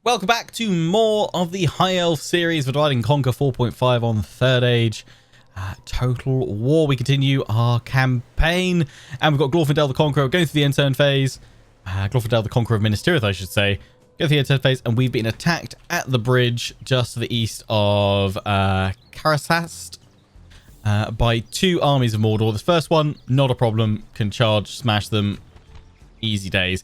Welcome back to more of the High Elf series. We're Divide and Conquer 4.5 on 3rd Age. Total War. We continue our campaign. And we've got Gildor the Conqueror going through the end turn phase. Gildor the Conqueror of Minas Tirith, I should say. Go through the end turn phase. And we've been attacked at the bridge just to the east of Karasast by two armies of Mordor. The first one, not a problem. Can charge, smash them. Easy days.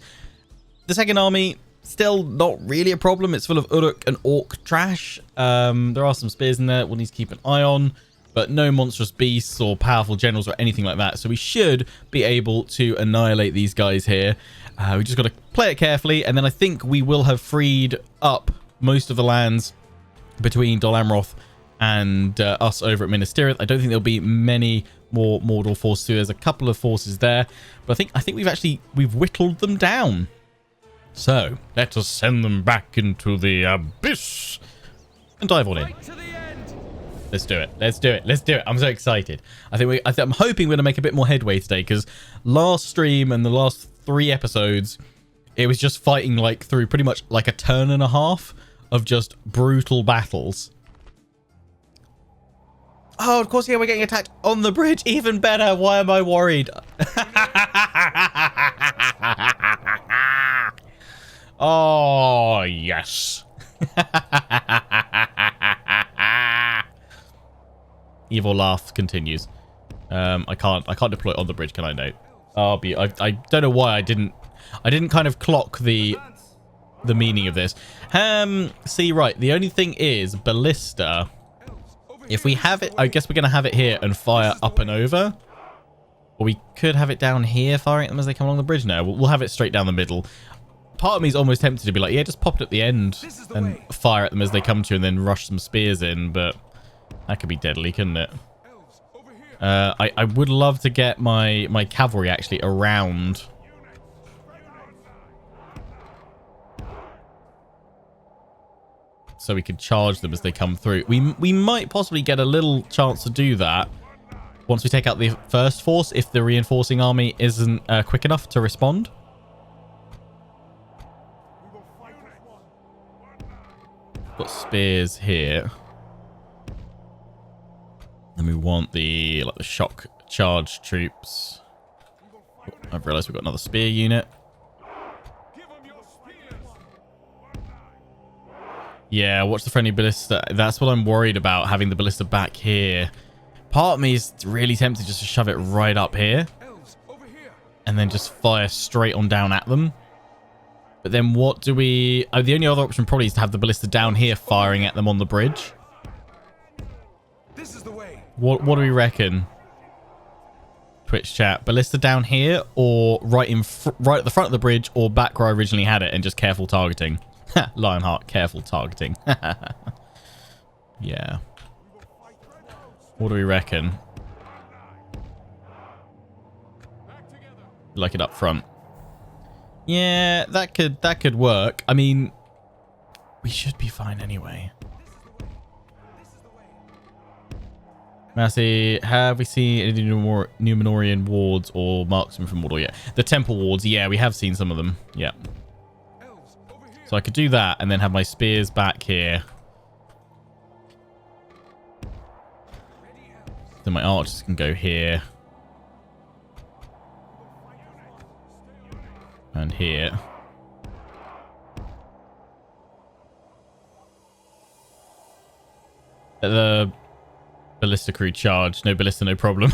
The second army... still not really a problem. It's full of Uruk and Orc trash. There are some spears in there we'll need to keep an eye on, but no monstrous beasts or powerful generals or anything like that. So we should be able to annihilate these guys here. We just got to play it carefully, and then I think we will have freed up most of the lands between Dol Amroth and us over at Minas Tirith. I don't think there'll be many more Mordor forces. There's a couple of forces there, but I think we've whittled them down. So, let us send them back into the abyss and dive on in. Let's do it. Let's do it. Let's do it. I'm so excited. I'm hoping we're going to make a bit more headway today, because last stream and the last 3 episodes, it was just fighting like through pretty much like a turn and a half of just brutal battles. Oh, of course, yeah, we're getting attacked on the bridge. Even better. Why am I worried? Oh, yes. Evil laugh continues. I can't deploy on the bridge, can I note? I don't know why I didn't kind of clock the meaning of this. See, right, the only thing is ballista. If we have it, I guess we're going to have it here and fire up and over. Or we could have it down here firing at them as they come along the bridge. No, we'll have it straight down the middle. Part of me is almost tempted to be like, yeah, just pop it at the end and fire at them as they come to you and then rush some spears in, but that could be deadly, couldn't it? I would love to get my cavalry actually around. So we could charge them as they come through. We might possibly get a little chance to do that once we take out the first force, if the reinforcing army isn't quick enough to respond. Got spears here. And we want the shock charge troops. Oh, I've realized we've got another spear unit. Yeah, watch the friendly ballista. That's what I'm worried about, having the ballista back here. Part of me is really tempted just to shove it right up here and then just fire straight on down at them. But then what do we... Oh, the only other option probably is to have the ballista down here firing at them on the bridge. This is the way. What do we reckon? Twitch chat. Ballista down here or right at the front of the bridge, or back where I originally had it and just careful targeting? Lionheart, careful targeting. Yeah. What do we reckon? Like it up front. Yeah, that could work. I mean, we should be fine anyway. Massey, have we seen any Numenorian wards or marksmen from Mordor yet? The temple wards, yeah, we have seen some of them. Yeah. So I could do that and then have my spears back here. Then my archers can go here. And here. The ballista crew charge. No ballista, no problem.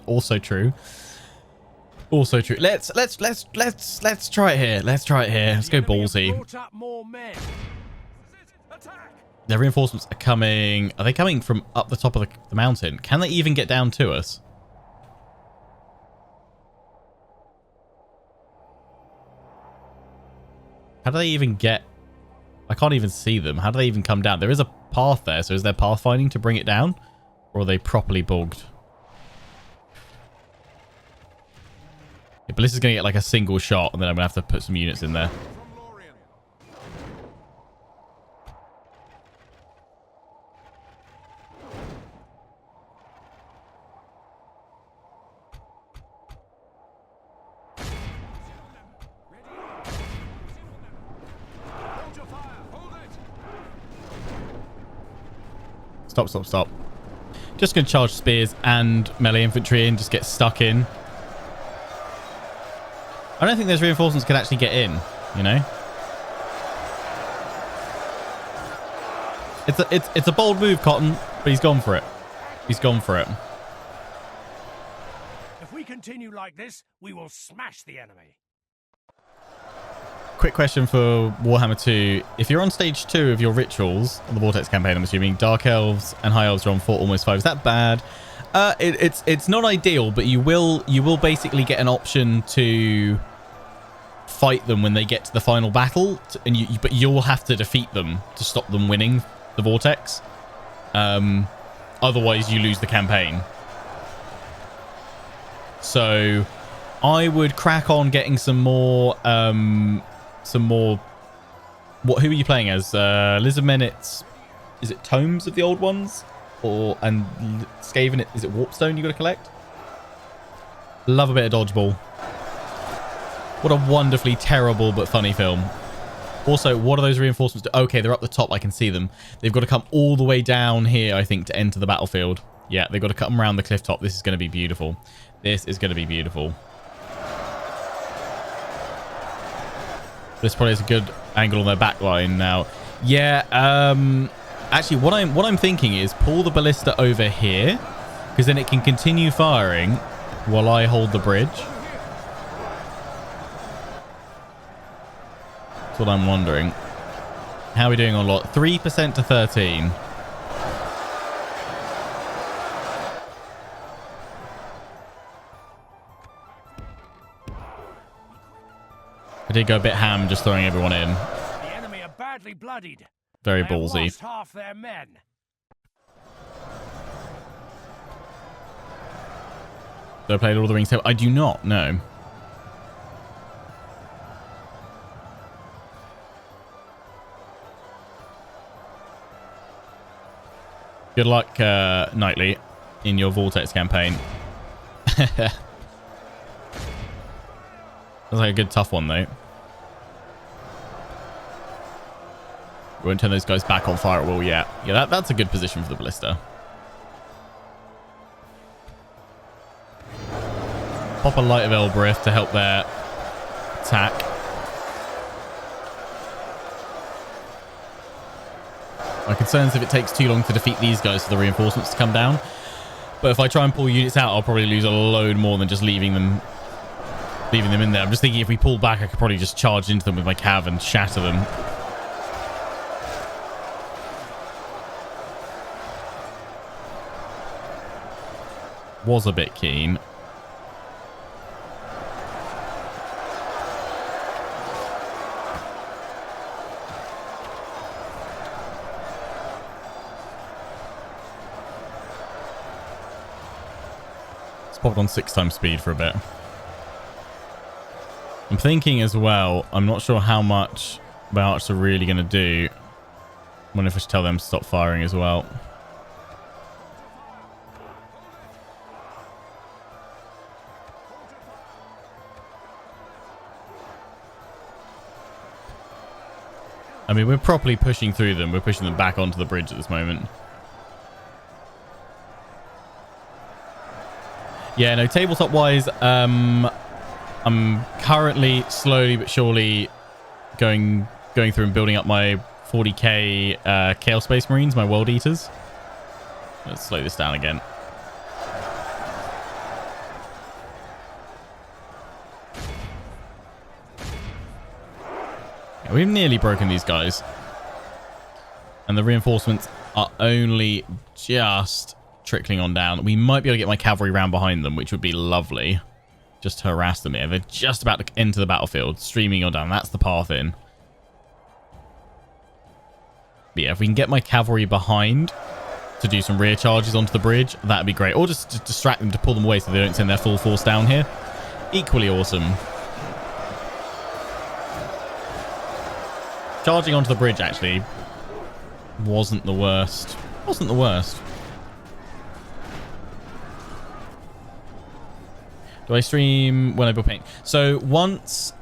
Also true. Also true. Let's try it here. Let's try it here. Let's go ballsy. Their reinforcements are coming. Are they coming from up the top of the mountain? Can they even get down to us? How do they even get... I can't even see them. How do they even come down? There is a path there, so is there pathfinding to bring it down? Or are they properly bugged? Yeah, Ballista's going to get like a single shot, and then I'm going to have to put some units in there. Stop, stop, stop. Just going to charge spears and melee infantry and just get stuck in. I don't think those reinforcements can actually get in, you know? It's a bold move, Cotton, but he's gone for it. He's gone for it. If we continue like this, we will smash the enemy. Quick question for Warhammer 2. If you're on stage 2 of your rituals on the Vortex campaign, I'm assuming Dark Elves and High Elves are on 4, almost 5. Is that bad? It's not ideal, but you will basically get an option to fight them when they get to the final battle, but you'll have to defeat them to stop them winning the Vortex. Otherwise, you lose the campaign. So I would crack on getting some more. Who are you playing as? Lizardmen, is it tomes of the old ones? And Skaven, is it Warpstone you got to collect? Love a bit of dodgeball. What a wonderfully terrible but funny film. Also, what are those reinforcements do? Okay, they're up the top. I can see them. They've got to come all the way down here, I think, to enter the battlefield. Yeah, they've got to come around the cliff top. This is going to be beautiful. This is going to be beautiful. This probably is a good angle on their back line now. Yeah, actually, what I'm thinking is pull the ballista over here, because then it can continue firing while I hold the bridge. That's what I'm wondering. How are we doing on lot? 3% to 13. I did go a bit ham just throwing everyone in. The enemy are badly bloodied. Very They have ballsy. lost half their men. Do I play Lord of the Rings? I do not, no. Good luck, Knightley, in your Vortex campaign. That's like a good tough one, though. We won't turn those guys back on fire at will yet. Yeah, that's a good position for the ballista. Pop a Light of Elbrith to help their attack. My concern is if it takes too long to defeat these guys for the reinforcements to come down. But if I try and pull units out, I'll probably lose a load more than just leaving them in there. I'm just thinking if we pull back, I could probably just charge into them with my cav and shatter them. Was a bit keen. Let's pop it on 6 times speed for a bit. I'm thinking as well, I'm not sure how much my archers are really going to do. I wonder if I should tell them to stop firing as well. I mean, we're properly pushing through them. We're pushing them back onto the bridge at this moment. Yeah, no, tabletop-wise, I'm currently slowly but surely going through and building up my 40k Chaos Space Marines, my World Eaters. Let's slow this down again. Yeah, we've nearly broken these guys. And the reinforcements are only just trickling on down. We might be able to get my cavalry round behind them, which would be lovely. Just to harass them here. They're just about to enter the battlefield, streaming on down. That's the path in. But yeah, if we can get my cavalry behind to do some rear charges onto the bridge, that'd be great. Or just to distract them to pull them away so they don't send their full force down here. Equally awesome. Charging onto the bridge, actually, wasn't the worst. Wasn't the worst. Do I stream when I build paint? So once,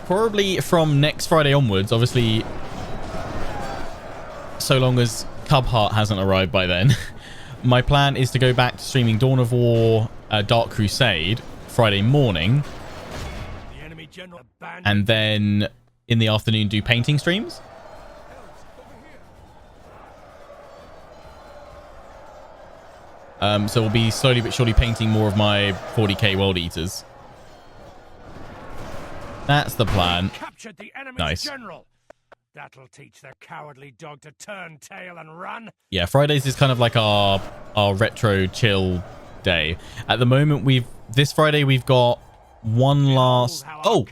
probably from next Friday onwards, obviously so long as Cub Heart hasn't arrived by then. My plan is to go back to streaming Dawn of War, Dark Crusade Friday morning, and then in the afternoon do painting streams. So we'll be slowly but surely painting more of my 40k World Eaters. That's the plan. Captured the enemy's Nice. general. That'll teach the cowardly dog to turn tail and run. Yeah, Fridays is kind of like our retro chill day. At the moment, this Friday we've got one last. Oh,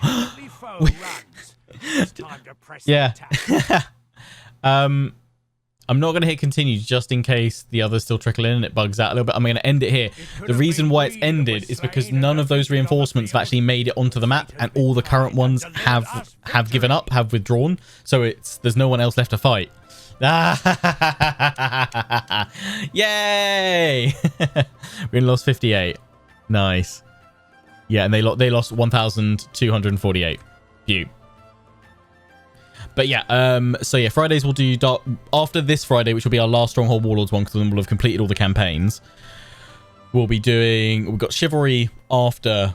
yeah. I'm not going to hit continue just in case the others still trickle in and it bugs out a little bit. I'm going to end it here. The reason why it's ended is because none of those reinforcements have actually made it onto the map, and all the current ones have given up, have withdrawn. So there's no one else left to fight. Yay! We lost 58. Nice. Yeah, and they lost 1,248. Phew. But yeah, so yeah, Fridays we'll do dark after this Friday, which will be our last Stronghold Warlords one, because then we'll have completed all the campaigns. We've got Chivalry 2 after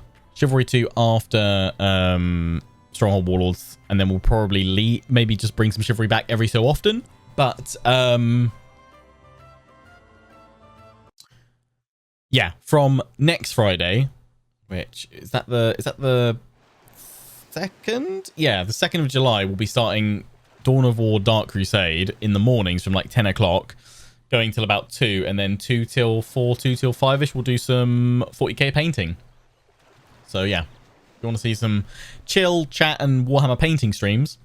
Stronghold Warlords, and then we'll probably maybe just bring some Chivalry back every so often. But yeah, from next Friday, which is that the 2nd? Yeah, the 2nd of July, we'll be starting Dawn of War Dark Crusade in the mornings from like 10 o'clock, going till about 2, and then 2 till 4, 2 till 5-ish, we'll do some 40k painting. So yeah, if you want to see some chill, chat, and Warhammer painting streams,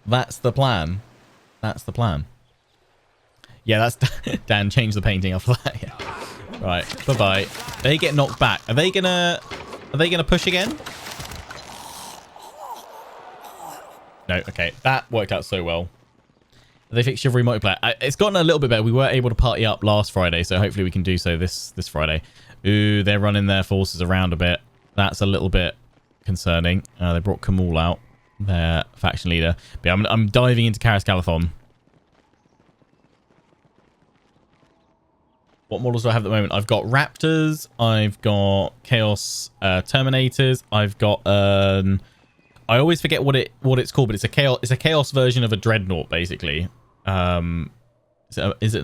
that's the plan. That's the plan. Yeah, that's Dan, change the painting after that. Yeah. Right, bye-bye. They get knocked back. Are they gonna push again? No, okay. That worked out so well. They fixed Chivalry multiplayer. It's gotten a little bit better. We were able to party up last Friday, so hopefully we can do so this Friday. Ooh, they're running their forces around a bit. That's a little bit concerning. They brought Kamul out, their faction leader. But yeah, I'm diving into Karas Calathon. What models do I have at the moment? I've got Raptors. I've got Chaos Terminators. I've got I always forget what it's called, but it's a chaos version of a dreadnought, basically. Is it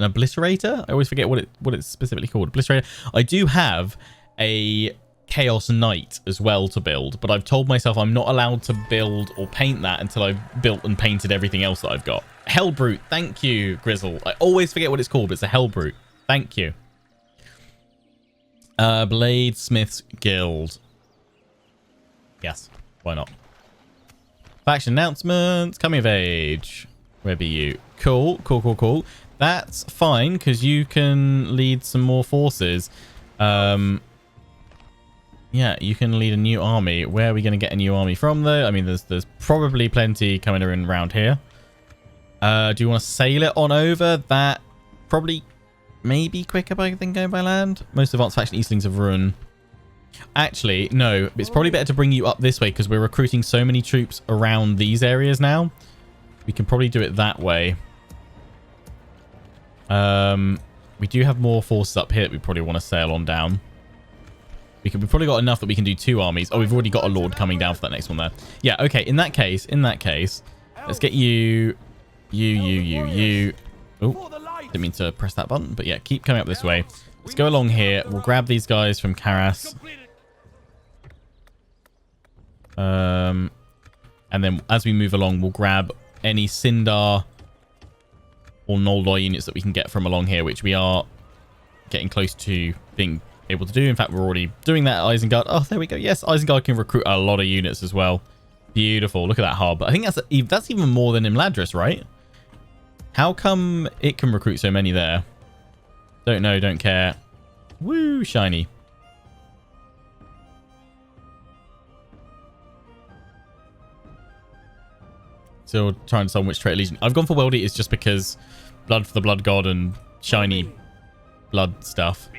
an obliterator? I always forget what it's specifically called. Obliterator. I do have a Chaos Knight as well to build, but I've told myself I'm not allowed to build or paint that until I've built and painted everything else that I've got. Hellbrute. Thank you, Grizzle. I always forget what it's called, but it's a Hellbrute. Thank you. Bladesmith's Guild. Yes. Why not? Faction announcements. Coming of age. Where be you? Cool. That's fine, because you can lead some more forces. Yeah, you can lead a new army. Where are we going to get a new army from, though? I mean, there's probably plenty coming in around here. Do you want to sail it on over? That probably maybe quicker than going by land. Most advanced faction Eastlings of Ruin. Actually, no. It's probably better to bring you up this way, because we're recruiting so many troops around these areas now. We can probably do it that way. We do have more forces up here that we probably want to sail on down. We've probably got enough that we can do 2 armies. Oh, we've already got a lord coming down for that next one there. Yeah, okay. In that case, let's get you. Oh, didn't mean to press that button, but yeah, keep coming up this way. Let's go along here. We'll grab these guys from Karas. And then as we move along, we'll grab any Sindar or Noldor units that we can get from along here, which we are getting close to being able to do. In fact, we're already doing that at Isengard. Oh, there we go. Yes, Isengard can recruit a lot of units as well. Beautiful. Look at that hub. I think that's even more than Imladris, right? How come it can recruit so many there? Don't know, don't care. Woo, shiny. Still trying to decide which trait legion. I've gone for World Eaters just because blood for the blood god and shiny blood stuff.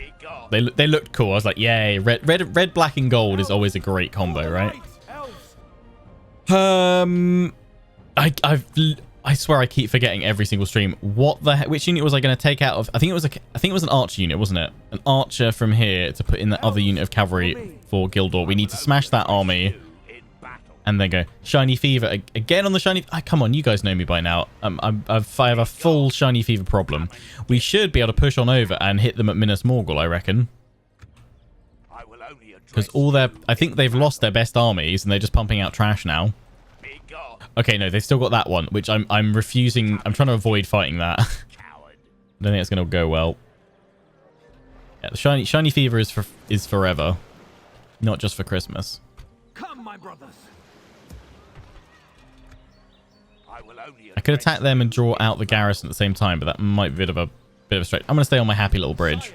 They looked cool. I was like, yay. Red, black, and gold is always a great combo, right? I swear I keep forgetting every single stream. What the heck? Which unit was I going to take out of? I think it was an archer unit, wasn't it? An archer from here to put in the other unit of cavalry for Gildor. We need to smash that army and then go shiny fever again on the shiny. Come on, you guys know me by now. I have a full shiny fever problem. We should be able to push on over and hit them at Minas Morgul, I reckon. Because I think they've lost their best armies and they're just pumping out trash now. Okay, no, they've still got that one, which I'm refusing. I'm trying to avoid fighting that. I don't think it's going to go well. Yeah, the shiny fever is forever, not just for Christmas. Come, my brothers. I could attack them and draw out the garrison at the same time, but that might be a bit of a stretch. I'm going to stay on my happy little bridge.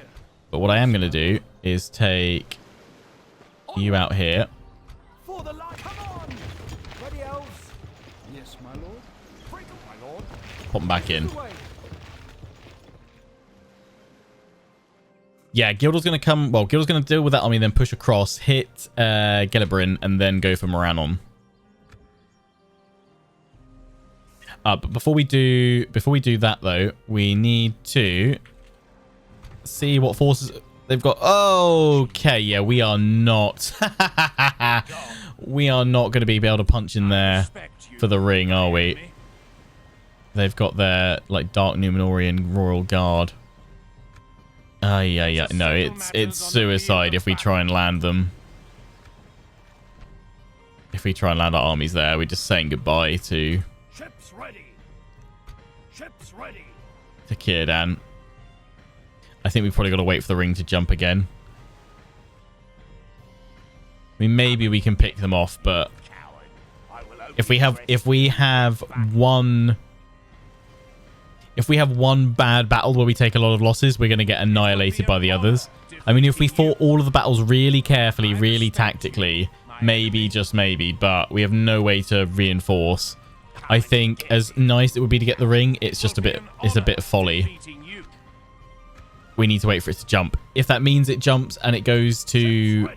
But what I am going to do is take you out here. For the light. Come on. Ready, elves? Yes, my lord. Freedom, my lord. Pop them back in. Yeah, Gildor's going to come. Well, Gildor's going to deal with that army, then push across, hit Gelibrin, and then go for Moranon. But before we do that though, we need to see what forces they've got. Okay, yeah, we are not. We are not going to be able to punch in there for the ring, are we? They've got their like Dark Numenorian Royal Guard. Yeah. No, it's suicide if we try and land them. If we try and land our armies there, we're just saying goodbye to. Ships ready. Ships ready. To Círdan. I think we've probably got to wait for the ring to jump again. I mean, maybe we can pick them off, but if we have one bad battle where we take a lot of losses, we're going to get annihilated by the others. I mean, if we fought all of the battles really carefully, really tactically, maybe, just maybe, but we have no way to reinforce. I think as nice it would be to get the ring, it's a bit folly. We need to wait for it to jump. If that means it jumps and it goes to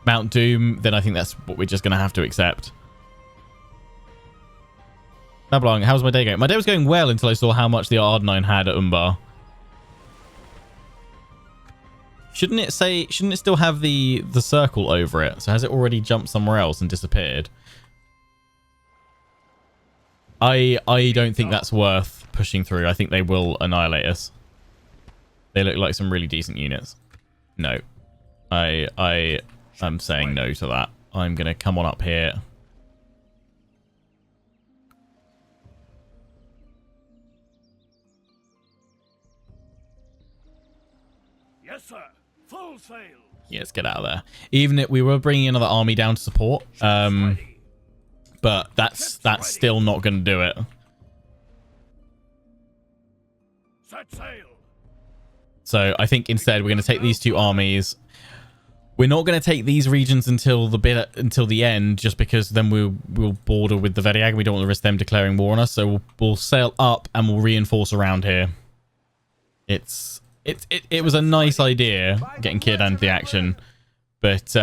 Mount Doom, then I think that's what we're just going to have to accept. Nablong, how's my day going? My day was going well until I saw how much the Ardenine had at Umbar. Shouldn't it still have the circle over it? So has it already jumped somewhere else and disappeared? I don't think that's worth pushing through. I think they will annihilate us. They look like some really decent units. No. I'm saying no to that. I'm going to come on up here. Yes, sir. Full sails. Yeah, let's get out of there. Even if we were bringing another army down to support, but that's still not going to do it. Set sail. So I think instead we're going to take these two armies. We're not going to take these regions until the end, just because then we'll border with the Veriag. We don't want to risk them declaring war on us. So we'll sail up and we'll reinforce around here. It was a nice idea getting Círdan into the action, but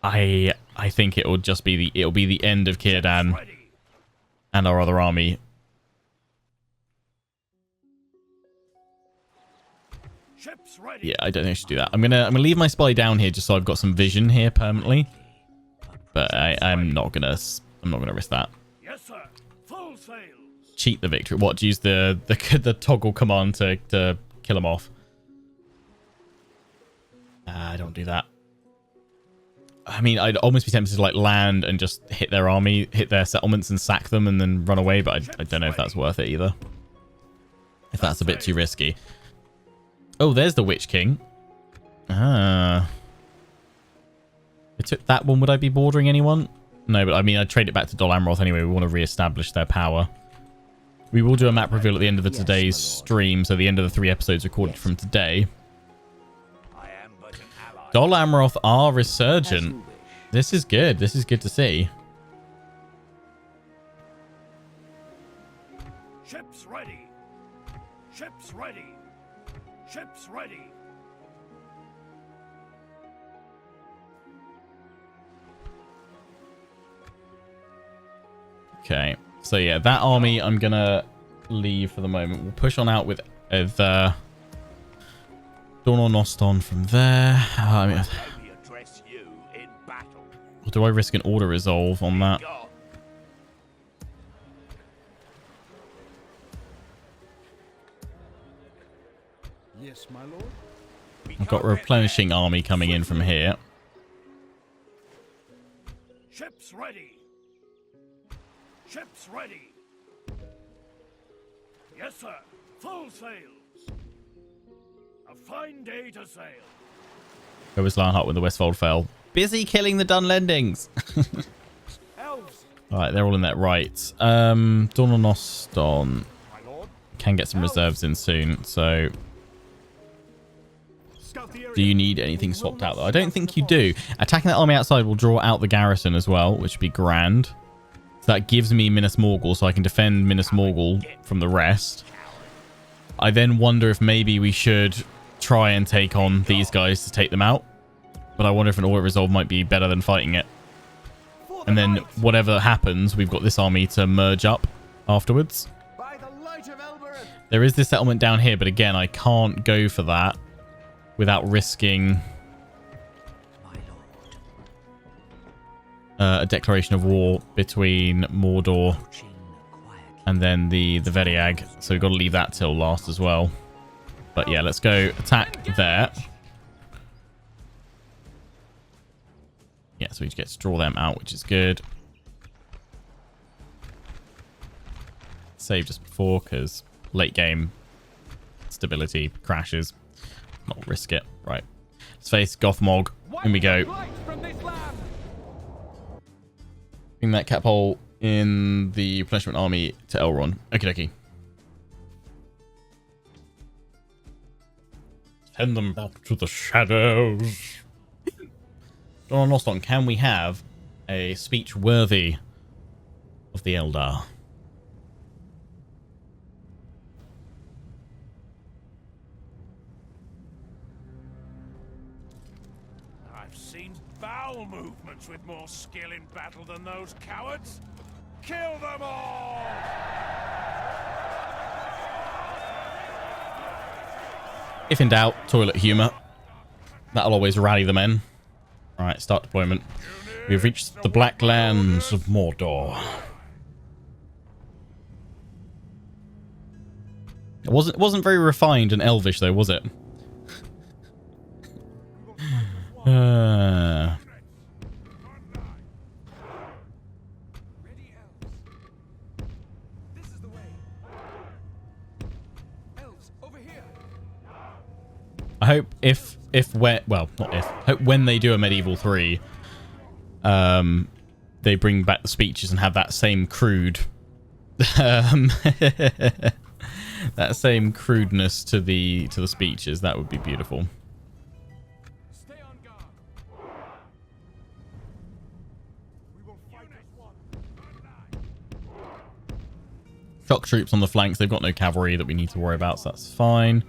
I think it'll be the end of Círdan and our other army. Yeah, I don't think I should do that. I'm gonna leave my spy down here just so I've got some vision here permanently. But I'm not gonna risk that. Yes, sir. Full sails. Cheat the victory. What? Use the toggle command to kill them off. Don't do that. I mean, I'd almost be tempted to like land and just hit their army, hit their settlements and sack them and then run away, but I don't know if that's worth it either. If that's a bit too risky. Oh, there's the Witch King. I took that one. Would I be bordering anyone? No, but I mean, I'd trade it back to Dol Amroth anyway. We want to re-establish their power. We will do a map reveal at the end of today's stream, so the end of the 3 episodes recorded from today. Dol Amroth are resurgent. This is good. This is good to see. Ships ready. Ships ready. Ships ready. Okay. So yeah, that army I'm going to leave for the moment. We'll push on out with the Dawn or Noston from there. I mean, or do I risk an auto resolve on that? Yes, my lord. I've got a replenishing army coming in from here. Ships ready. Ships ready. Yes, sir. Full sails. A fine day to sail. Where was Lionheart when the Westfold fell? Busy killing the Dunlendings. Elves. Alright, they're all in that right. Dawn or Noston can get some reserves in soon, so... Do you need anything swapped out though? I don't think you do. Attacking that army outside will draw out the garrison as well, which would be grand. So that gives me Minas Morgul, so I can defend Minas Morgul from the rest. I then wonder if maybe we should try and take on these guys to take them out. But I wonder if an auto resolve might be better than fighting it. And then whatever happens, we've got this army to merge up afterwards. There is this settlement down here, but again, I can't go for that without risking a declaration of war between Mordor and then the Veliag. So we've got to leave that till last as well. But yeah, let's go attack there. Yeah, so we get to draw them out, which is good. Save just before, because late game stability crashes. Not risk it. Right. Let's face Gothmog. In we go. Bring that caphole in the replenishment army to Elrond. Okie dokie. Send them back to the shadows. Dawn or Noston, can we have a speech worthy of the Eldar? I've seen bowel movements with more skill in battle than those cowards. Kill them all! If in doubt, toilet humor. That'll always rally the men. Alright, start deployment. We've reached the Black Lands of Mordor. It wasn't very refined and elvish though, was it? I hope hope when they do a Medieval 3, they bring back the speeches and have that same crude, that same crudeness to the speeches. That would be beautiful. Stay on guard. We will fight as one. Shock troops on the flanks. They've got no cavalry that we need to worry about, so that's fine.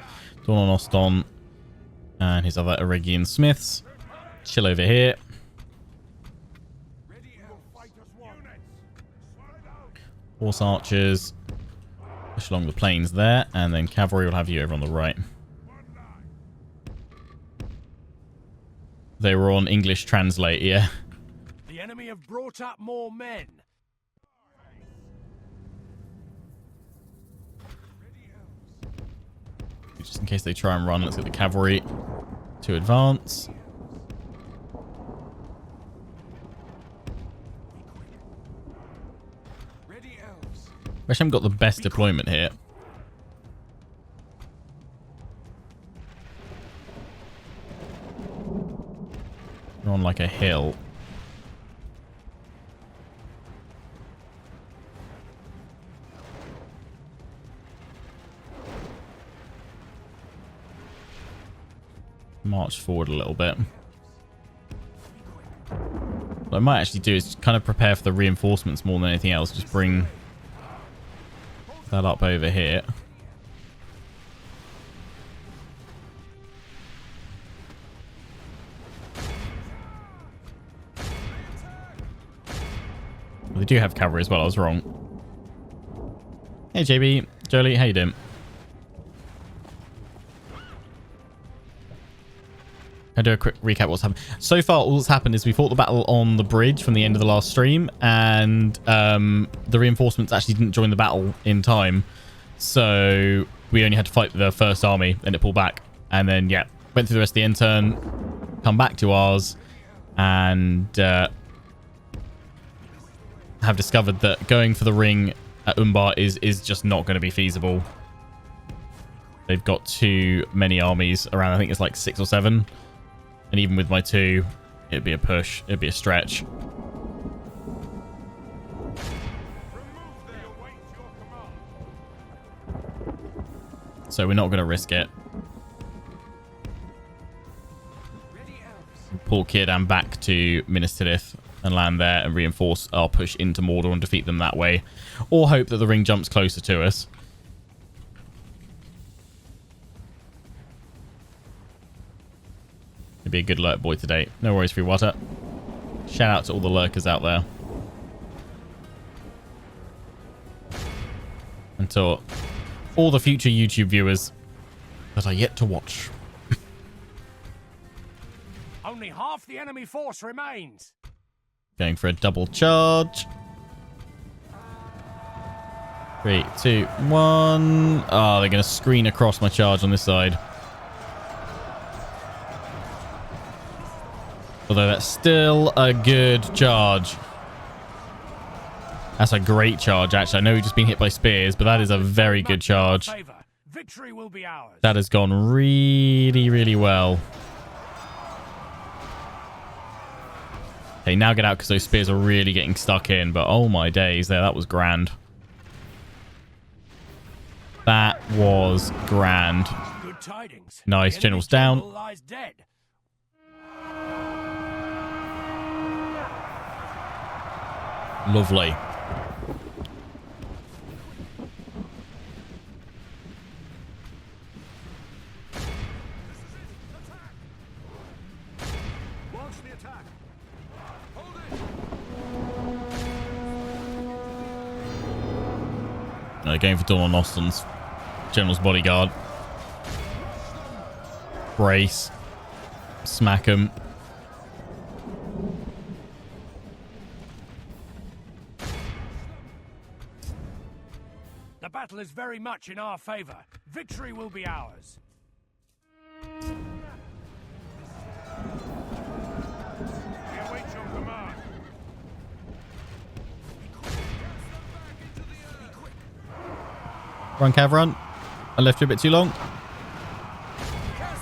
Dawn or Noston and his other Eregian Smiths. Chill over here. Horse archers. Push along the plains there. And then cavalry will have you over on the right. They were on English Translate, yeah. The enemy have brought up more men. Just in case they try and run, let's get the cavalry to advance. We actually haven't got the best deployment here. We're on like a hill. March forward a little bit. What I might actually do is kind of prepare for the reinforcements more than anything else. Just bring that up over here. Well, they do have cavalry as well. I was wrong. Hey, JB. Jolie, how you doing? I'll do a quick recap what's happened. So far, all that's happened is we fought the battle on the bridge from the end of the last stream, and the reinforcements actually didn't join the battle in time. So we only had to fight the first army, and it pulled back. And then, yeah, went through the rest of the end turn, come back to ours, and have discovered that going for the ring at Umbar is just not going to be feasible. They've got too many armies around. I think it's like 6 or 7. And even with my 2, it'd be a push. It'd be a stretch. So we're not going to risk it. Pull Círdan back to Minas Tirith and land there and reinforce our push into Mordor and defeat them that way. Or hope that the ring jumps closer to us. It'd be a good lurk boy today. No worries, Free Water. Shout out to all the lurkers out there. And to all the future YouTube viewers that are yet to watch. Only half the enemy force remains. Going for a double charge. 3, 2, 1. Oh, they're going to screen across my charge on this side. Although that's still a good charge. That's a great charge, actually. I know we've just been hit by spears, but that is a very good charge. Victory will be ours. That has gone really, really well. Okay, now get out because those spears are really getting stuck in. But oh my days, there, that was grand. That was grand. Good tidings. Nice, general's down. Lies dead. Lovely. Launch the attack. Hold it. Going for Donald Austin's general's bodyguard. Brace. Smack him. The battle is very much in our favor. Victory will be ours. We await your command. Run, Cav, run. I left you a bit too long.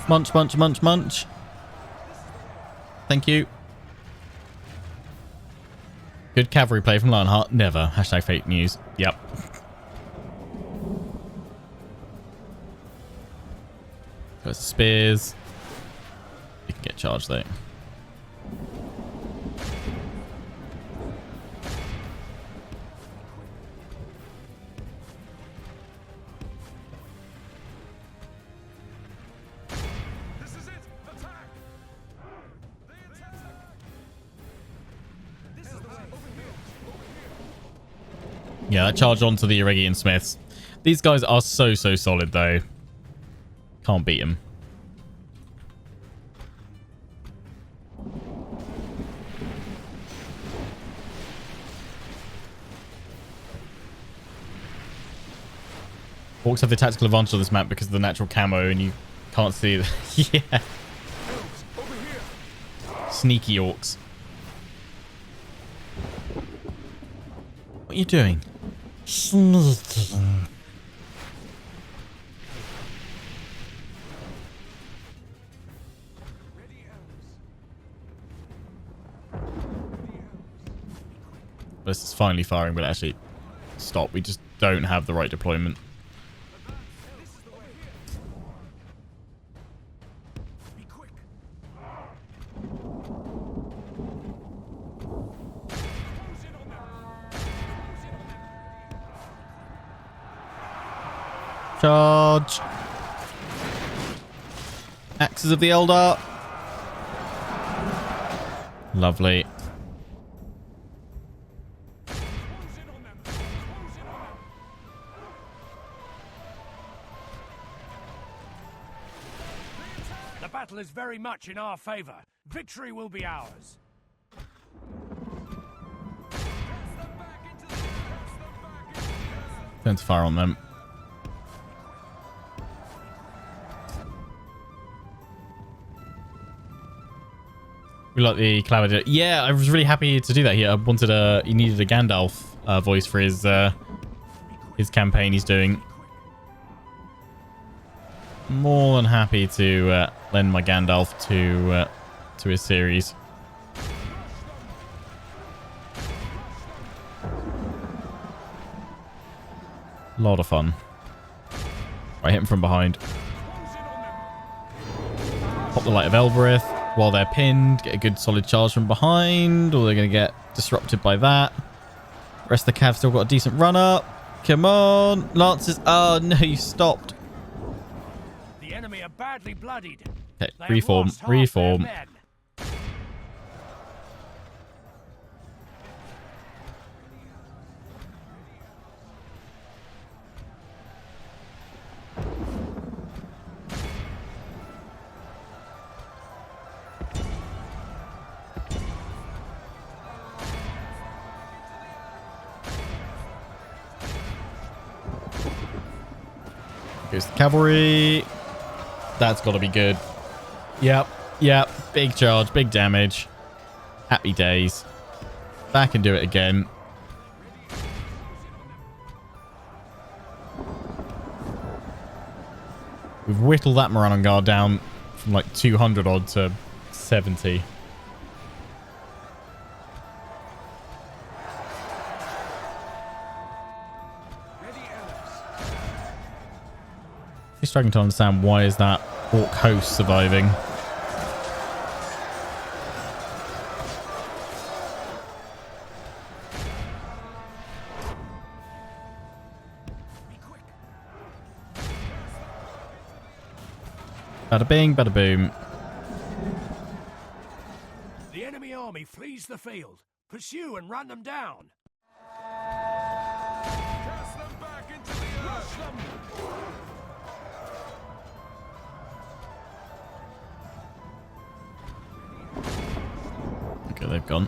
Munch, munch, munch, munch. Thank you. Good cavalry play from Lionheart. Never. Hashtag fake news. Yep. Got spears. You can get charged though. This is it. Attack. This is the way. Over here. Yeah, that charge onto the Eregian Smiths. These guys are so solid though. Can't beat him. Orcs have the tactical advantage on this map because of the natural camo and you can't see the yeah. Elves, over here. Sneaky orcs. What are you doing? Sneaky. This is finally firing, but actually stop. We just don't have the right deployment. Be quick. Charge. Axes of the Eldar. Lovely. battle is very much in our favor. Victory will be ours. Turn to fire on them. We like the collaborative. Yeah, I was really happy to do that here. I wanted he needed a Gandalf voice for his campaign he's doing. More than happy to lend my Gandalf to his series. A lot of fun. Right, hit him from behind. Pop the Light of Elbereth while they're pinned. Get a good solid charge from behind, or they're going to get disrupted by that. Rest of the Cav still got a decent run up. Come on, Lancers. Oh no, you stopped. The enemy are badly bloodied. Okay, reform, reform. Here's the cavalry. That's got to be good. Yep. Yep. Big charge. Big damage. Happy days. Back and do it again. We've whittled that Morannon Guard down from like 200 odd to 70. I'm struggling to understand why is that Orc host surviving. Bada bing, bada boom. The enemy army flees the field. Pursue and run them down. Cast them back into the earth. Them. Okay, they've gone.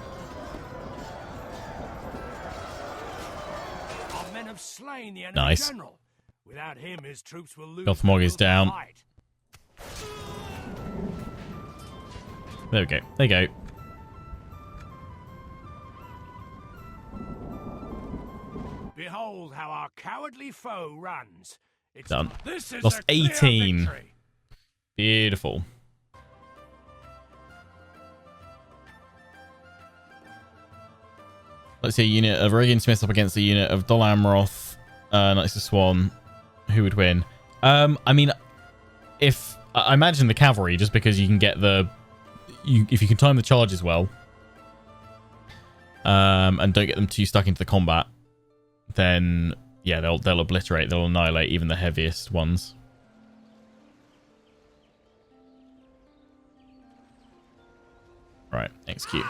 Our men have slain the enemy Nice. general. Without him, his troops will lose. Gothmog is down. There we go. There you go. Behold how our cowardly foe runs. It's Done. This is Lost a clear 18. victory. Beautiful. Let's see a unit of Regan Smith up against a unit of Dol Amroth, Knights of Swan. Who would win? I mean, if I imagine the cavalry, just because you can get if you can time the charges well, and don't get them too stuck into the combat, then yeah, they'll obliterate, they'll annihilate even the heaviest ones. Right, execute.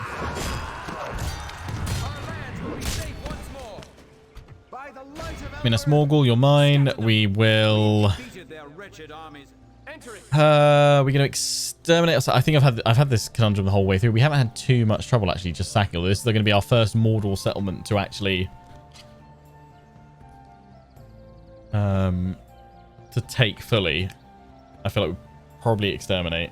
Minas Morgul, you're mine. We will. We're going to exterminate. I think I've had this conundrum the whole way through. We haven't had too much trouble actually just sacking all this. This is going to be our first Mordor settlement to actually to take fully. I feel like we'll probably exterminate.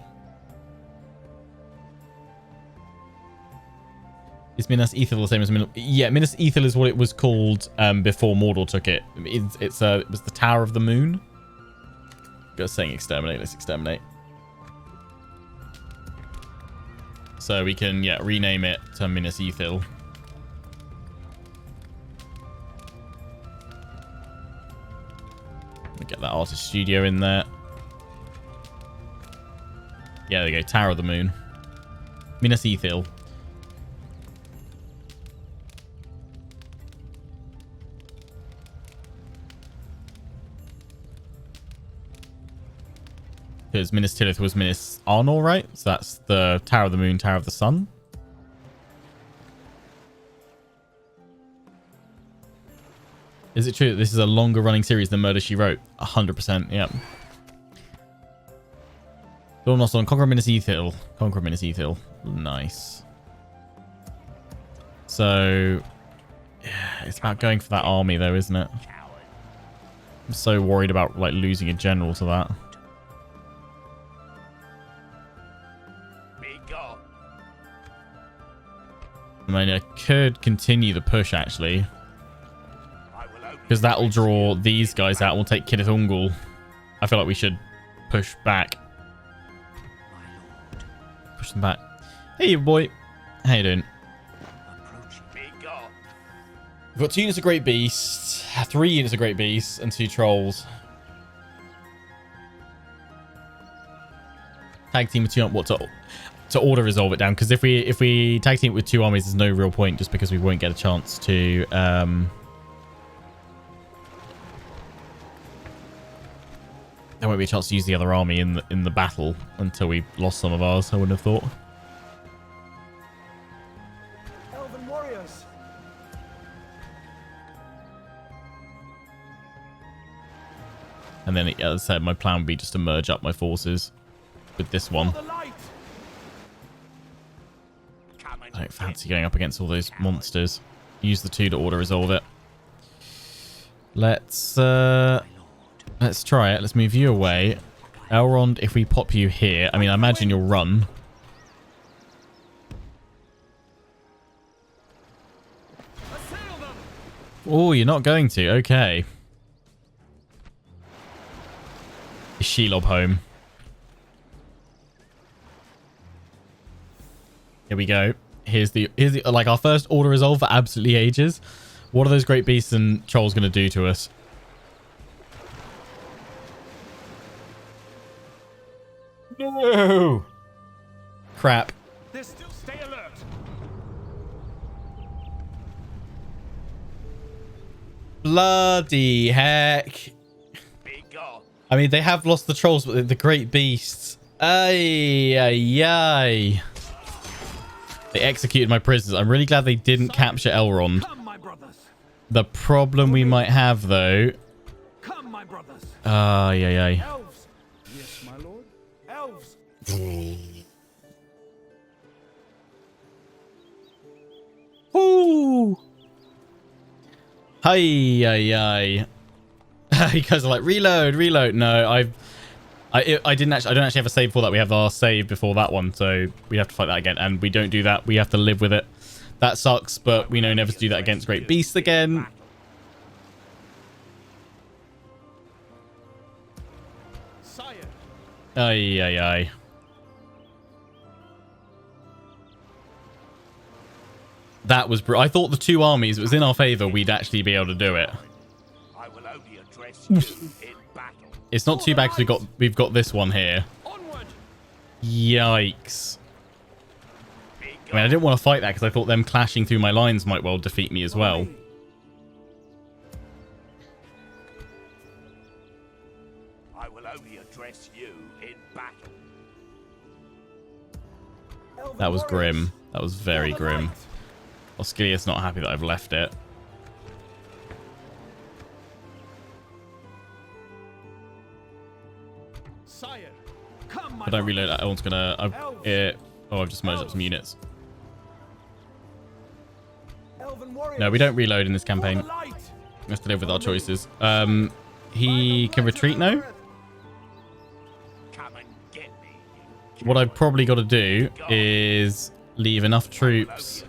Is Minas Ithil the same as Minas? Yeah, Minas Ithil is what it was called before Mordor took it. It was the Tower of the Moon. Just saying exterminate. Let's exterminate. So we can rename it to Minas Ithil. We'll get that artist studio in there. Yeah, there you go. Tower of the Moon. Minas Ithil. Because Minas Tirith was Minas Arnor, right? So that's the Tower of the Moon, Tower of the Sun. Is it true that this is a longer running series than Murder, She Wrote? 100%, yeah. Dornos on Conquer Minas Ethil. Conquer Minas Ethil. Nice. So, yeah, it's about going for that army though, isn't it? I'm so worried about like losing a general to that. I mean, I could continue the push actually, because that'll draw these guys out. We'll take Kidith Ungol. I feel like we should push back. Push them back. Hey, boy. How you doing? We've got 2 units of Great Beasts, 3 units of Great Beasts, and 2 Trolls. Tag team with 2 what to order resolve it down, because if we tag team it with 2 armies, there's no real point, just because we won't get a chance to there won't be a chance to use the other army in the battle until we lost some of ours, I wouldn't have thought. Elven warriors. And then, as I said, my plan would be just to merge up my forces with this one. I don't fancy going up against all those monsters. Use the 2 to order resolve it. Let's try it. Let's move you away. Elrond, if we pop you here, I mean, I imagine you'll run. Oh, you're not going to. Okay. Is Shelob home? Here we go. Here's the like our first order resolve for absolutely ages. What are those Great Beasts and Trolls going to do to us? No. Crap. Stay alert. Bloody heck. I mean, they have lost the Trolls, but the Great Beasts. Ay, ay, ay. They executed my prisoners. I'm really glad they didn't capture Elrond. The problem we might have, though... Ay, ay, ay. Elves. Yes, my lord. Elves. Woo! Hi, ay, ay. You guys are like, reload, reload. No, I don't actually have a save for that. We have our save before that one, so we have to fight that again, and we don't do that. We have to live with it. That sucks, but we know never to do that against Great Beasts again. Ay, ay, ay. That was I thought the 2 armies, it was in our favor, we'd actually be able to do it. It's not too bad because we've got this one here. Yikes. I mean, I didn't want to fight that because I thought them clashing through my lines might well defeat me as well. I will only address you in battle. That was grim. That was very grim. Osgiliath's not happy that I've left it. I don't reload that. Everyone's gonna... I've just merged up some units. No, we don't reload in this campaign. We have to live with our choices. He can retreat now. What I've probably got to do is leave enough troops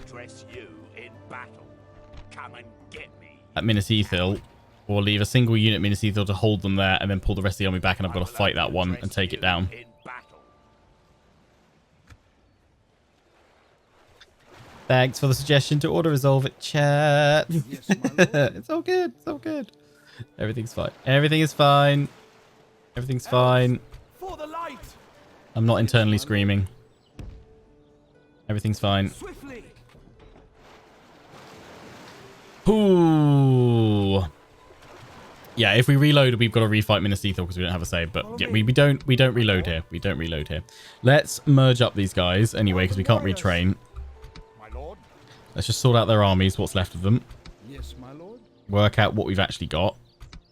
at Minas Ethil, or leave a single unit Minas Ethil to hold them there, and then pull the rest of the army back, and I've got to fight that one and take it down. Thanks for the suggestion to order resolve it, chat. Yes, my lord. It's all good. It's all good. Everything's fine. Everything is fine. Everything's fine. For the light. I'm not internally screaming. Everything's fine. Swiftly. Ooh. Yeah, if we reload, we've got to refight Minas Ethil because we don't have a save. But yeah, we don't reload here. We don't reload here. Let's merge up these guys anyway because we can't retrain. Let's just sort out their armies, what's left of them. Yes, my lord. Work out what we've actually got.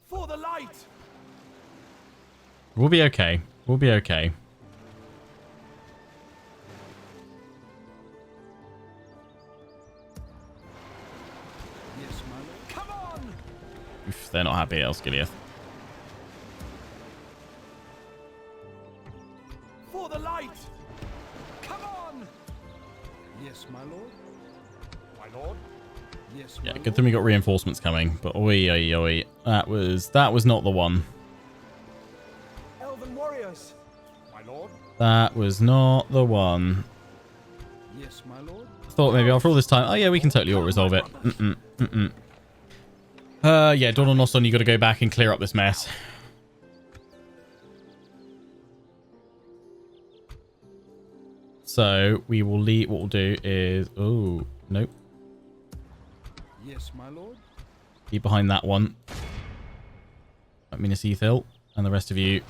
For the light. We'll be okay. We'll be okay. Yes, my lord. Come on! Oof, they're not happy at Elskiliath. For the light! Come on! Yes, my lord. My lord. Yes, Yeah, my good thing we got reinforcements coming. But oi, oi, oi. That was not the one. Elven warriors. My lord. That was not the one. Yes, my lord. Thought maybe after all this time, oh yeah, we can totally auto-resolve it. Yeah, Dawn on Noston, you got to go back and clear up this mess. So we will leave. What we'll do is, oh nope, Yes, my lord. keep behind that one. Minas Ethel and the rest of you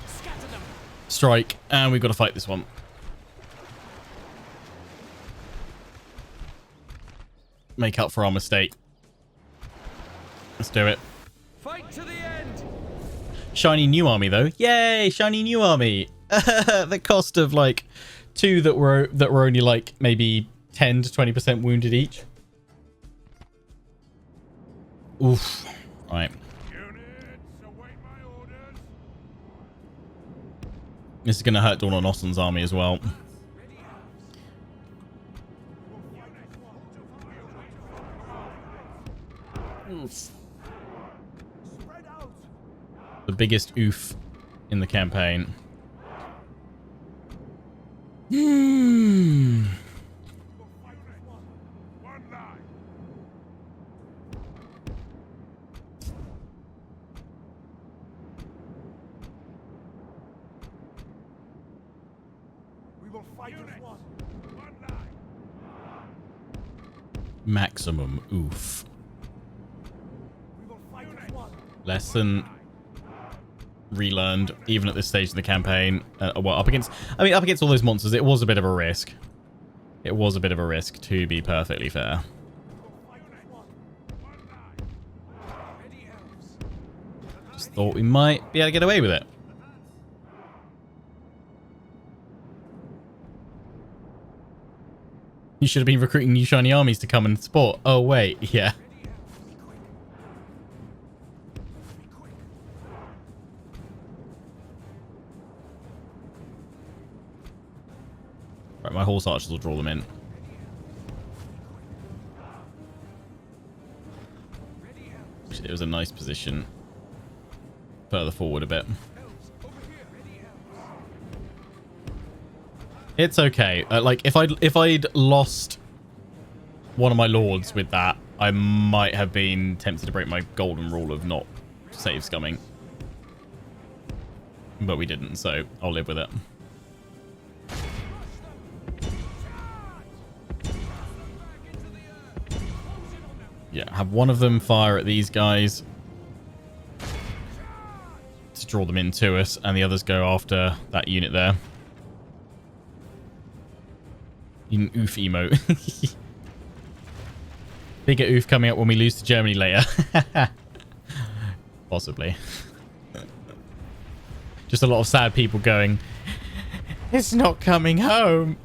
strike, and we've got to fight this one. Make up for our mistake. Let's do it. Fight to the end. Shiny new army though. Yay, shiny new army. The cost of like 2 that were only like maybe 10 to 20% wounded each. Oof. Right. Units, await my orders. This is going to hurt Dawn on Noston's army as well. Spread out. The biggest oof in the campaign. One line. We will fight as one. One line. Maximum oof. We will fight as one. Lesson relearned, even at this stage of the campaign. Well, up against all those monsters, it was a bit of a risk. It was a bit of a risk, to be perfectly fair. Just thought we might be able to get away with it. You should have been recruiting new shiny armies to come and support. Oh, wait. Yeah. Right, my horse archers will draw them in. It was a nice position. Further forward a bit. It's okay. Like if I'd lost one of my lords with that, I might have been tempted to break my golden rule of not save scumming. But we didn't, so I'll live with it. Yeah, have one of them fire at these guys to draw them into us, and the others go after that unit there. An oof emote. Bigger oof coming up when we lose to Germany later. Possibly. Just a lot of sad people going, it's not coming home.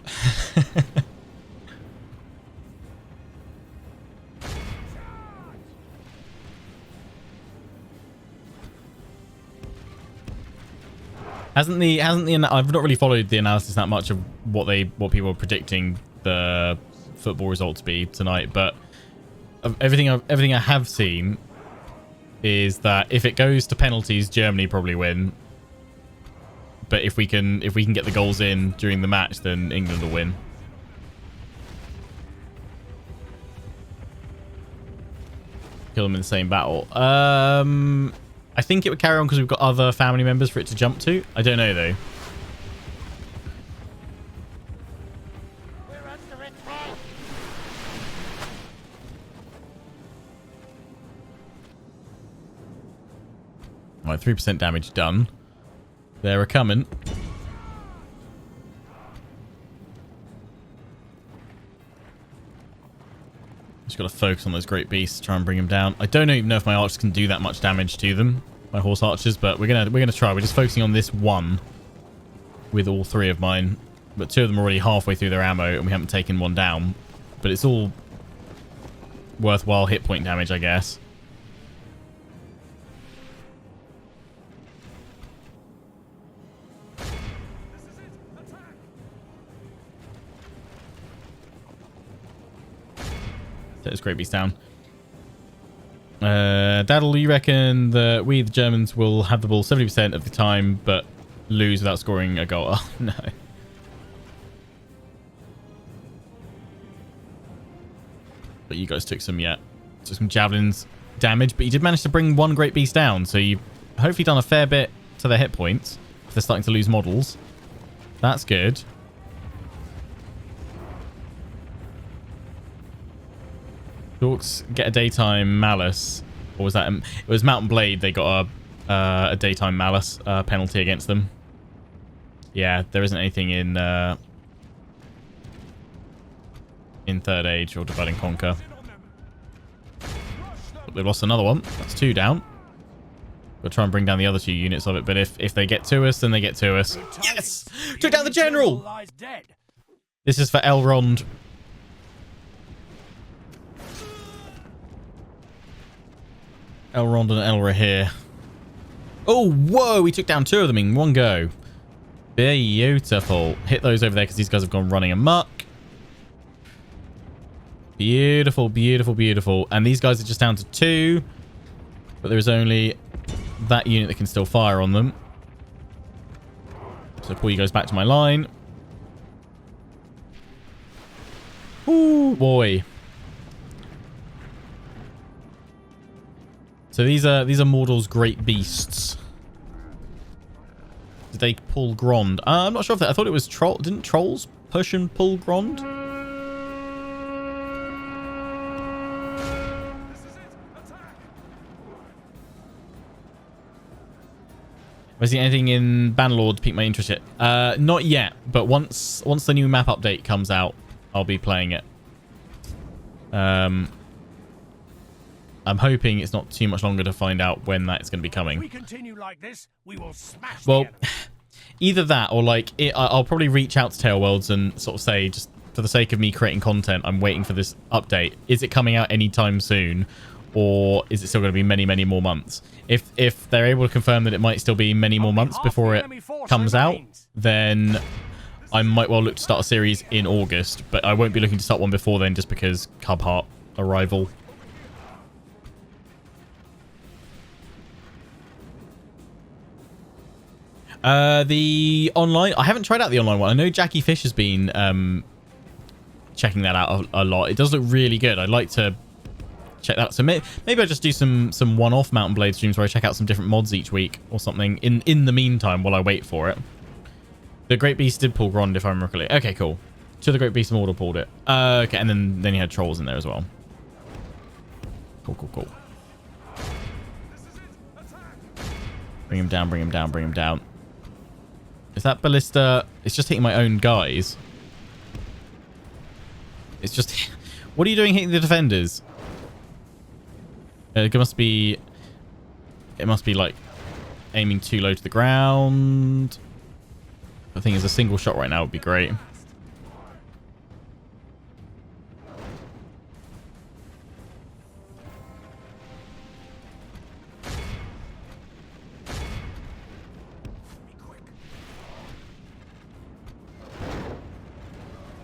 Hasn't the I've not really followed the analysis that much of what people are predicting the football result to be tonight, but everything I have seen is that if it goes to penalties, Germany probably win. But if we can get the goals in during the match, then England will win. Kill them in the same battle. I think it would carry on because we've got other family members for it to jump to. I don't know, though. Right, 3% damage done. They're a coming. Just got to focus on those great beasts, try and bring them down. I don't even know if my archers can do that much damage to them, my horse archers, but we're gonna try. We're just focusing on this one with all 3 of mine, but 2 of them are already halfway through their ammo, and we haven't taken one down. But it's all worthwhile hit point damage, I guess. Set this great beast down. Daddle, you reckon that we, the Germans, will have the ball 70% of the time, but lose without scoring a goal? Oh, no. But you guys took some javelins damage, but you did manage to bring one great beast down, so you've hopefully done a fair bit to their hit points. If they're starting to lose models. That's good. Orcs get a daytime malice, or was that it was Mountain Blade? They got a daytime malice penalty against them. Yeah, there isn't anything in Third Age or Divide and Conquer. But they lost another one. That's 2 down. We'll try and bring down the other 2 units of it, but if they get to us, then they get to us. Yes, took down the general. This is for Elrond. Elrond and Elra here. Oh, whoa! We took down 2 of them in one go. Beautiful. Hit those over there because these guys have gone running amok. Beautiful, beautiful, beautiful. And these guys are just down to 2. But there is only that unit that can still fire on them. So pull you guys back to my line. Ooh, boy. So these are Mordor's great beasts. Did they pull Grond? I'm not sure if that. I thought it was troll. Didn't trolls push and pull Grond? Was there anything in Bannerlord to pique my interest yet? Not yet, but once the new map update comes out, I'll be playing it. I'm hoping it's not too much longer to find out when that's going to be coming. If we continue like this, we will smash well, either that or like I'll probably reach out to Tailworlds and sort of say, just for the sake of me creating content, I'm waiting for this update. Is it coming out anytime soon, or is it still going to be many, many more months? If they're able to confirm that it might still be many more months before it comes out, then I might well look to start a series in August, but I won't be looking to start one before then, just because Cub Heart arrival. The online, I haven't tried out the online one. I know Jackie Fish has been checking that out a lot. It does look really good. I'd like to check that out. So maybe I'll just do some one-off Mountain Blade streams where I check out some different mods each week or something in the meantime while I wait for it. The Great Beast did pull Grond, if I remember correctly. Okay, cool. So the Great Beast of Mordor pulled it. Okay, and then you had trolls in there as well. Cool, cool, cool. Bring him down, bring him down, bring him down. Is that ballista? It's just hitting my own guys. It's just... What are you doing hitting the defenders? It must be like aiming too low to the ground. The thing is, a single shot right now would be great.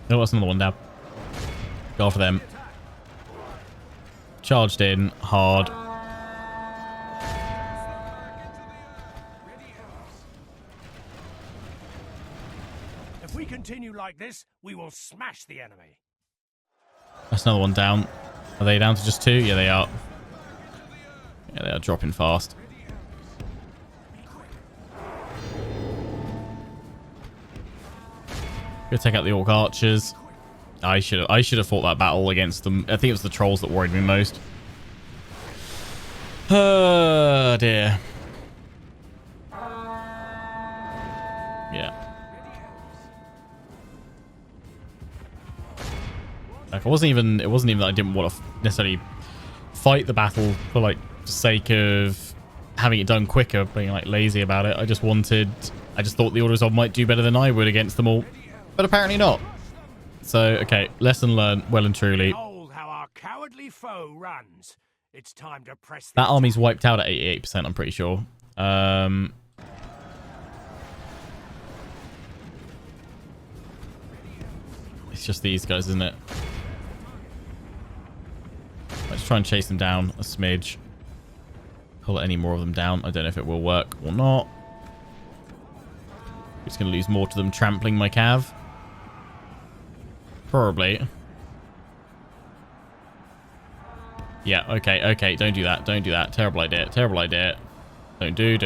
Oh, that's another one down. Go for them. Charged in hard. If we continue like this, we will smash the enemy. That's another one down. Are they down to just 2? Yeah, they are. Yeah, they are dropping fast. Go take out the Orc Archers. I should have fought that battle against them. I think it was the trolls that worried me most. Oh dear. Yeah. Like it wasn't even that I didn't want to necessarily fight the battle for like the sake of having it done quicker, being like lazy about it. I just thought the Order of might do better than I would against them all. But apparently not. So, okay, lesson learned, well and truly. cowardly foe runs, it's time to press That army's wiped out at 88%, I'm pretty sure. It's just these guys, isn't it? Let's try and chase them down a smidge. Pull any more of them down. I don't know if it will work or not. Just going to lose more to them trampling my cav. Probably. Yeah, okay, okay. Don't do that. Don't do that. Terrible idea. Terrible idea. Don't do.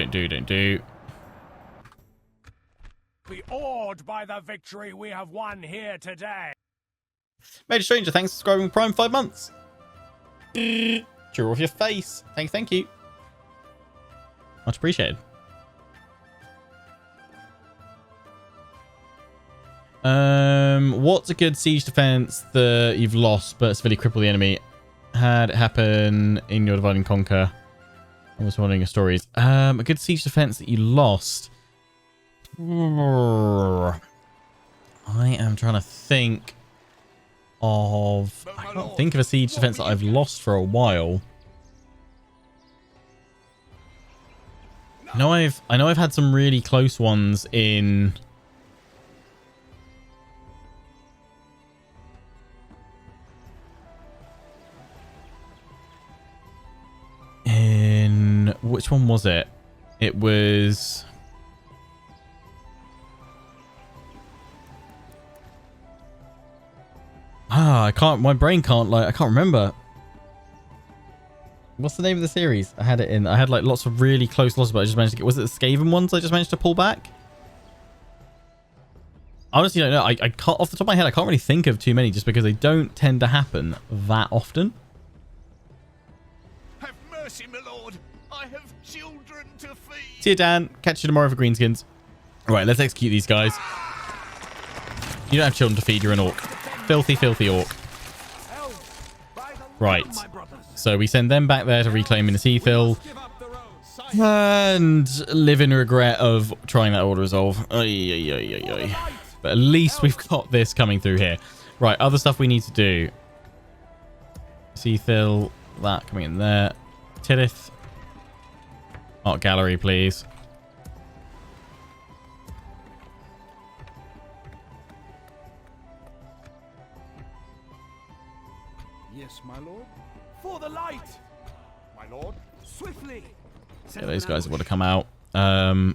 Be awed by the victory we have won here today. Major Stranger, thanks for subscribing with Prime 5 months. Draw off your face. Thank you. Much appreciated. What's a good siege defense that you've lost but severely crippled the enemy? Had it happen in your Divide and Conquer. I was wondering your stories. A good siege defense that you lost. I am trying to think of... I can't think of a siege defense that I've lost for a while. I know I've had some really close ones in... Which one was it? It was... I can't... My brain can't, like... I can't remember. What's the name of the series? I had it in... I had, like, lots of really close losses, but I just managed to get... Was it the Skaven ones I just managed to pull back? I honestly don't know. I can't... Off the top of my head, I can't really think of too many just because they don't tend to happen that often. Have mercy, my lord. I have children to feed. See you, Dan. Catch you tomorrow for Greenskins. Right, let's execute these guys. You don't have children to feed. You're an orc. Filthy, filthy orc. Right. So we send them back there to reclaim Minas and live in regret of trying that auto resolve. But at least we've got this coming through here. Right, other stuff we need to do. Seathil, that coming in there. Tillith. Art gallery, please. Yes, my lord. For the light, my lord. Swiftly. Yeah, those guys want to come out. My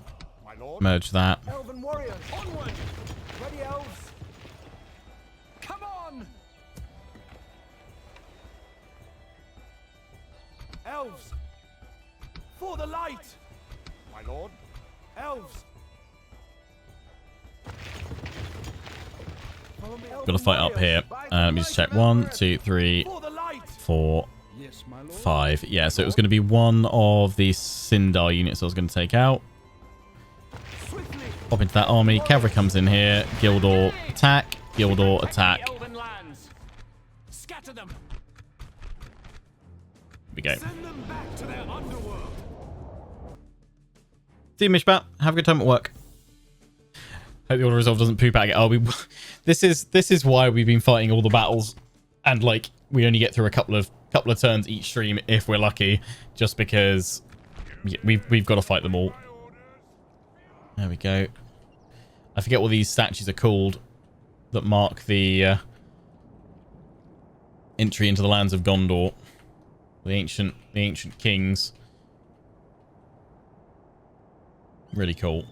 lord. Merge that. Elven warriors, onward. Ready, elves. Come on. Elves. For the light, my lord. Elves. Got to fight up here. Let me just check. 1, 2, 3, 4, 5. Yeah, so it was going to be one of the Sindar units I was going to take out. Pop into that army. Cavalry comes in here. Gildor attack. Gildor attack. Scatter them. Here we go. Send them back to their underworld. See you, Mishpat. Have a good time at work. Hope the auto resolve doesn't poop out. Oh, this is why we've been fighting all the battles, and like we only get through a couple of turns each stream if we're lucky, just because we've got to fight them all. There we go. I forget what these statues are called that mark the entry into the lands of Gondor. The ancient kings. Really cool.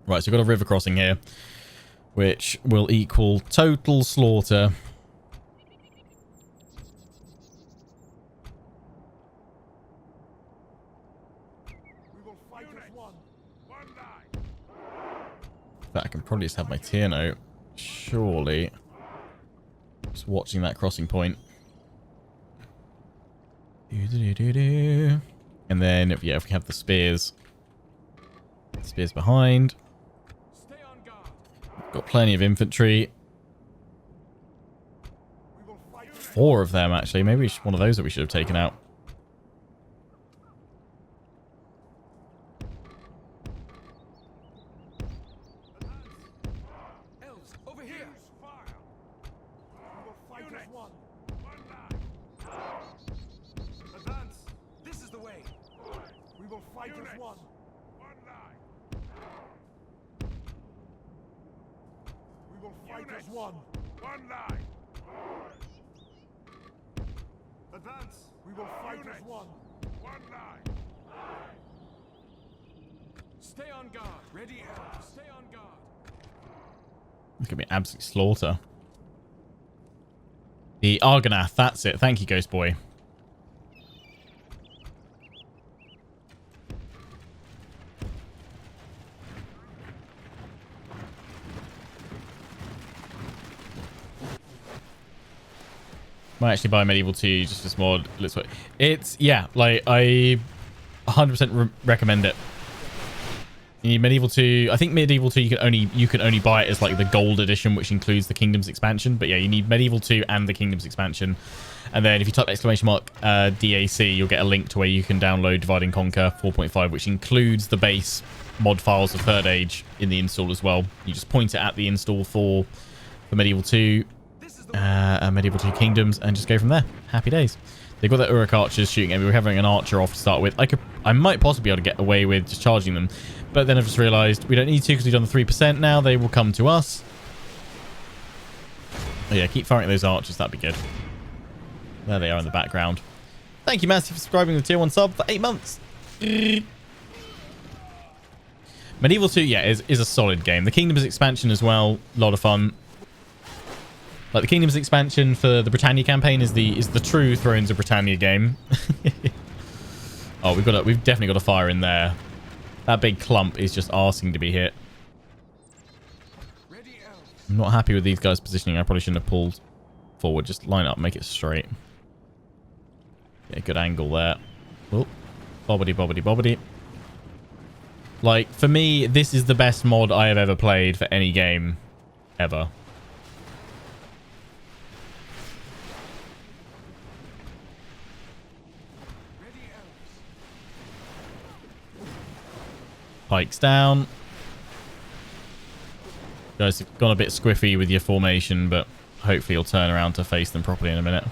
Right, so we've got a river crossing here, which will equal total slaughter. We will fight as one. But I can probably just have my tier note. Surely. Just watching that crossing point. And then, if we have the spears. Spears behind. Got plenty of infantry. 4 of them, actually. Maybe one of those that we should have taken out. Elves, over here. We will fight as one. will fight as Units, one. one line. We will fight Units, as one. one line. Advance. We will fight Units, as one. one line. Stay on guard. Ready, Elves. Stay on guard. It's going to be an absolute slaughter. The Argonath, that's it. Thank you, Ghost Boy. Might actually buy Medieval 2 just for this mod. Let's wait. It's, yeah, like, I 100% recommend it. You need Medieval 2. I think Medieval 2 you can only buy it as like the gold edition, which includes the Kingdoms expansion. But yeah, you need Medieval 2 and the Kingdoms expansion. And then if you type !DAC, you'll get a link to where you can download Divide and Conquer 4.5, which includes the base mod files of Third Age in the install as well. You just point it at the install for Medieval 2, Medieval 2 Kingdoms, and just go from there. Happy days. They've got their Uruk archers shooting at me. We're having an archer off to start with. I might possibly be able to get away with just charging them. But then I've just realised we don't need to because we've done the 3% now. They will come to us. Oh yeah, keep firing at those archers. That'd be good. There they are in the background. Thank you, Massey, for subscribing to the Tier 1 sub for 8 months. Medieval 2, yeah, is a solid game. The Kingdoms expansion as well. A lot of fun. Like the Kingdoms expansion for the Britannia campaign is the true Thrones of Britannia game. Oh, we've definitely got a fire in there. That big clump is just arsing to be hit. I'm not happy with these guys' positioning. I probably shouldn't have pulled forward. Just line up, make it straight. Yeah, good angle there. Oh, bobbity, bobbity, bobbity. Like, for me, this is the best mod I have ever played for any game ever. Pikes down. Guys have gone a bit squiffy with your formation, but hopefully you'll turn around to face them properly in a minute.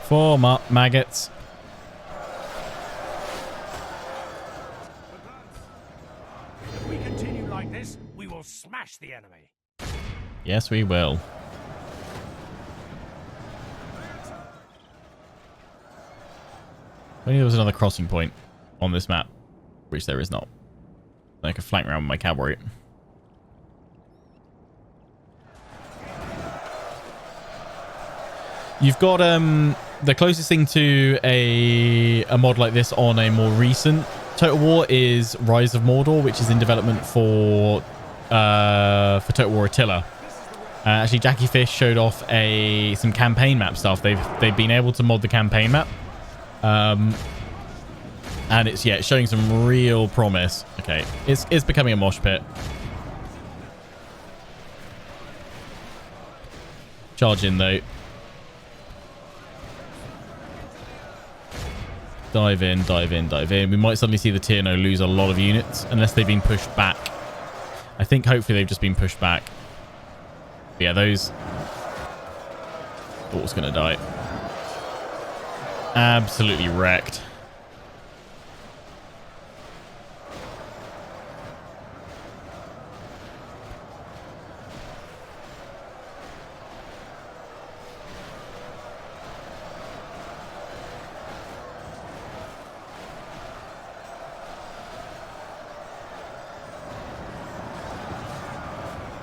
Form up, maggots. If we continue like this, we will smash the enemy. Yes, we will. Only there was another crossing point on this map, which there is not. I can flank around with my cavalry. You've got the closest thing to a mod like this on a more recent Total War is Rise of Mordor, which is in development for Total War Attila. Actually, Jackie Fish showed off some campaign map stuff. They've been able to mod the campaign map. And it's showing some real promise. Okay, it's becoming a mosh pit. Charge in though. Dive in, dive in, dive in. We might suddenly see the Tierno lose a lot of units unless they've been pushed back. I think hopefully they've just been pushed back. But yeah, those thought was gonna die. Absolutely wrecked.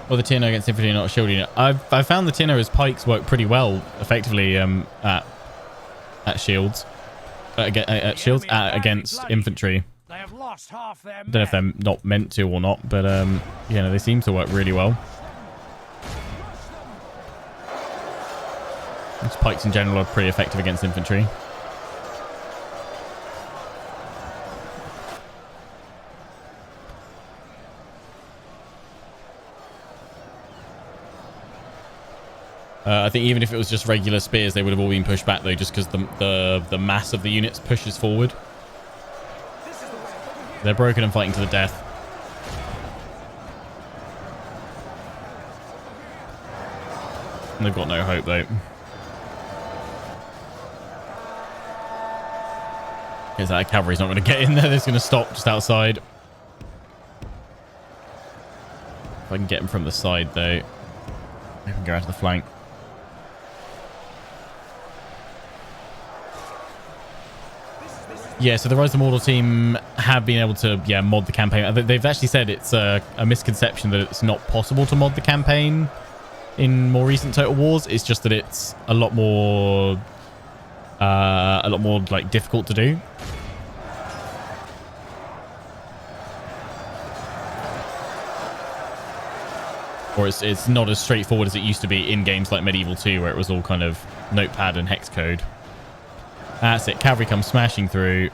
Well, the Tierno against infantry, not a shield unit. I've found the Tierno's pikes work pretty well, effectively, at shields. Against infantry. They have lost half their Don't know if they're not meant to or not, but they seem to work really well. These pikes in general are pretty effective against infantry. I think even if it was just regular spears, they would have all been pushed back though, just because the mass of the units pushes forward. They're broken and fighting to the death. They've got no hope, though. Because that cavalry's not going to get in there. They're just going to stop just outside. If I can get them from the side, though, I can go out to the flank. Yeah, so the Rise of Mordor team have been able to, mod the campaign. They've actually said it's a misconception that it's not possible to mod the campaign in more recent Total Wars. It's just that it's a lot more like difficult to do. Or it's not as straightforward as it used to be in games like Medieval 2, where it was all kind of notepad and hex code. That's it. Cavalry comes smashing through.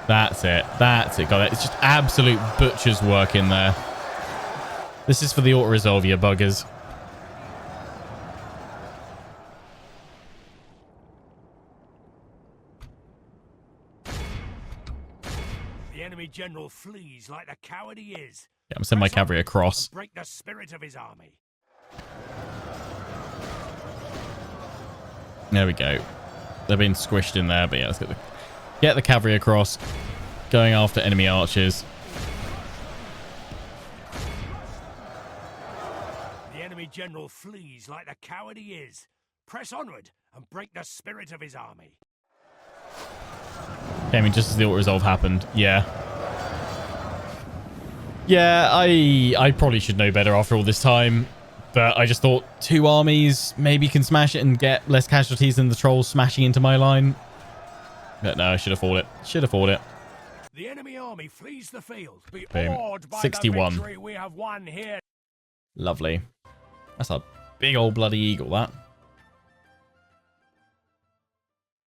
That's it. That's it. Got it. It's just absolute butcher's work in there. This is for the auto-resolve, you buggers. The enemy general flees like the coward he is. Yeah, I'm sending my cavalry across. Break the spirit of his army. There we go. They're being squished in there, but yeah, let's get the cavalry across. Going after enemy archers. The enemy general flees like the coward he is. Press onward and break the spirit of his army. Okay, I mean, just as the auto-resolve happened. Yeah. Yeah, I probably should know better after all this time. But I just thought 2 armies maybe can smash it and get less casualties than the trolls smashing into my line. But no, I should have fought it. Should have fought it. The enemy army flees the field. Be Boom. awed by 61. the victory we have won here. Lovely. That's a big old bloody eagle, that.